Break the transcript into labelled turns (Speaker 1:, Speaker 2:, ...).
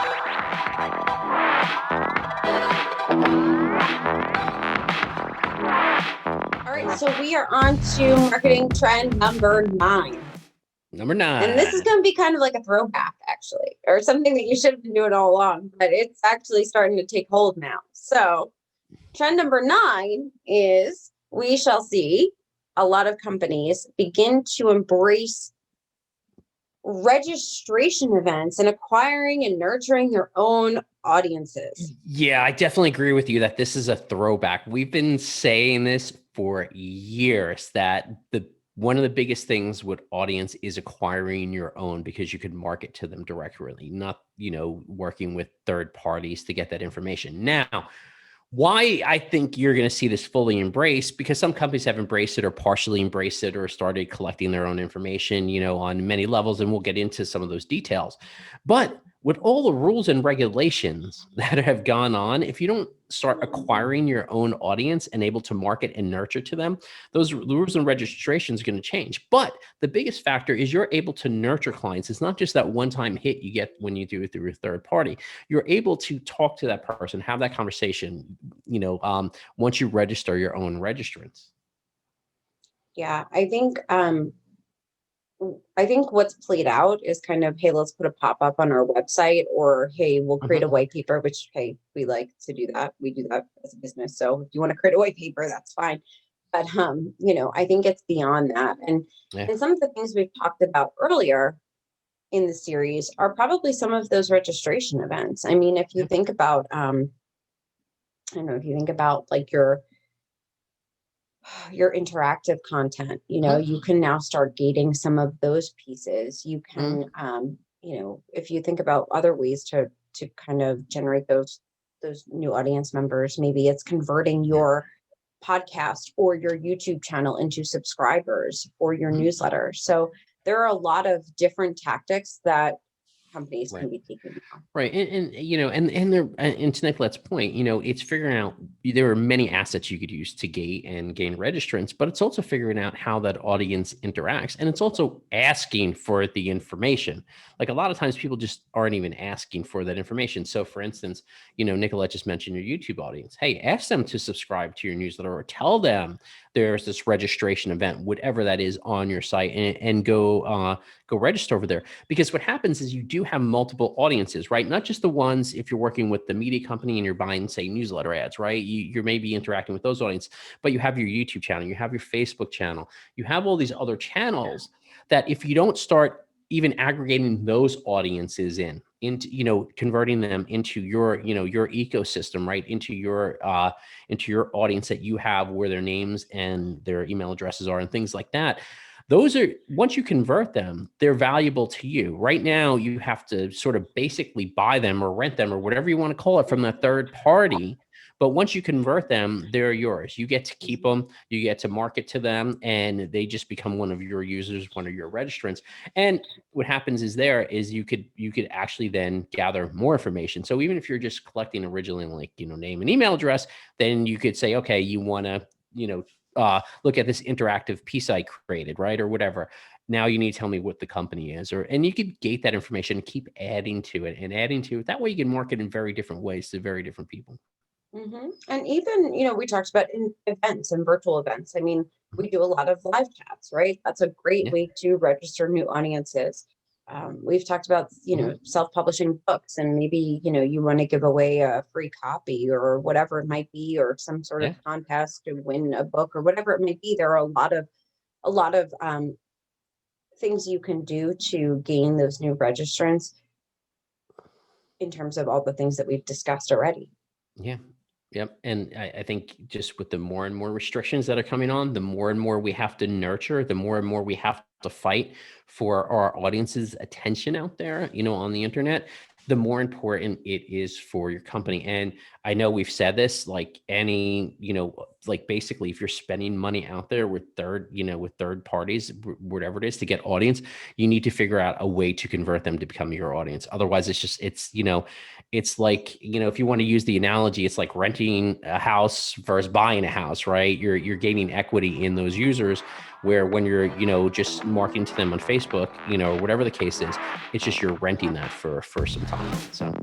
Speaker 1: All right, so we are on to marketing trend number 9.
Speaker 2: Number 9.
Speaker 1: And this is going to be kind of like a throwback, actually, or something that you should have been doing all along, but it's actually starting to take hold now. So, trend number 9 is we shall see a lot of companies begin to embrace registration events and acquiring and nurturing their own audiences.
Speaker 2: Yeah, I definitely agree with you that this is a throwback. We've been saying this for years that one of the biggest things with audience is acquiring your own, because you could market to them directly, not, working with third parties to get that information. Now, why I think you're going to see this fully embraced, because some companies have embraced it or partially embraced it or started collecting their own information, on many levels. And we'll get into some of those details. But with all the rules and regulations that have gone on, if you don't start acquiring your own audience and able to market and nurture to them, those rules and registrations are going to change. But the biggest factor is you're able to nurture clients. It's not just that one-time hit you get when you do it through a third party. You're able to talk to that person, have that conversation, once you register your own registrants.
Speaker 1: Yeah, I think what's played out is kind of, hey, let's put a pop-up on our website, or hey, we'll create a white paper, which, hey, we like to do that. We do that as a business. So if you want to create a white paper, that's fine. But I think it's beyond that. And some of the things we've talked about earlier in the series are probably some of those registration events. I mean, if you think about I don't know, if you think about like your interactive content, you can now start gating some of those pieces. You can if you think about other ways to kind of generate those new audience members, maybe it's converting your podcast or your YouTube channel into subscribers for your newsletter. So there are a lot of different tactics that companies can be taking now.
Speaker 2: Right. And to Nicolette's point, it's figuring out there are many assets you could use to gate and gain registrants, but it's also figuring out how that audience interacts. And it's also asking for the information. Like a lot of times people just aren't even asking for that information. So for instance, Nicolette just mentioned your YouTube audience. Hey, ask them to subscribe to your newsletter, or tell them there's this registration event, whatever that is, on your site, and go register over there. Because what happens is you do have multiple audiences, right? Not just the ones, if you're working with the media company and you're buying, say, newsletter ads, right? You're maybe interacting with those audiences, but you have your YouTube channel, you have your Facebook channel, you have all these other channels that if you don't start even aggregating those audiences into, converting them into your, your ecosystem, right? Into your audience that you have, where their names and their email addresses are and things like that. Those are, once you convert them, they're valuable to you. Right now, you have to sort of basically buy them or rent them or whatever you want to call it from the third party. But once you convert them, they're yours. You get to keep them, you get to market to them, and they just become one of your users, one of your registrants. And what happens is you could actually then gather more information. So even if you're just collecting originally, like, name and email address, then you could say, okay, you want to, look at this interactive piece I created, right? Or whatever. Now you need to tell me what the company is, and you could gate that information and keep adding to it and adding to it. That way you can market in very different ways to very different people.
Speaker 1: And even, we talked about in events and virtual events. I mean, we do a lot of live chats, right? That's a great way to register new audiences. We've talked about, self-publishing books, and maybe, you want to give away a free copy or whatever it might be, or some sort of contest to win a book or whatever it may be. There are a lot of things you can do to gain those new registrants in terms of all the things that we've discussed already.
Speaker 2: Yeah. Yep. And I think just with the more and more restrictions that are coming on, the more and more we have to nurture, the more and more we have to fight for our audience's attention out there, on the internet, the more important it is for your company. And I know we've said this, like like basically if you're spending money out there with third parties, whatever it is, to get audience, you need to figure out a way to convert them to become your audience. Otherwise it's like, if you want to use the analogy, it's like renting a house versus buying a house, right? You're gaining equity in those users. where when you're, just marketing to them on Facebook, or whatever the case is, it's just you're renting that for some time. So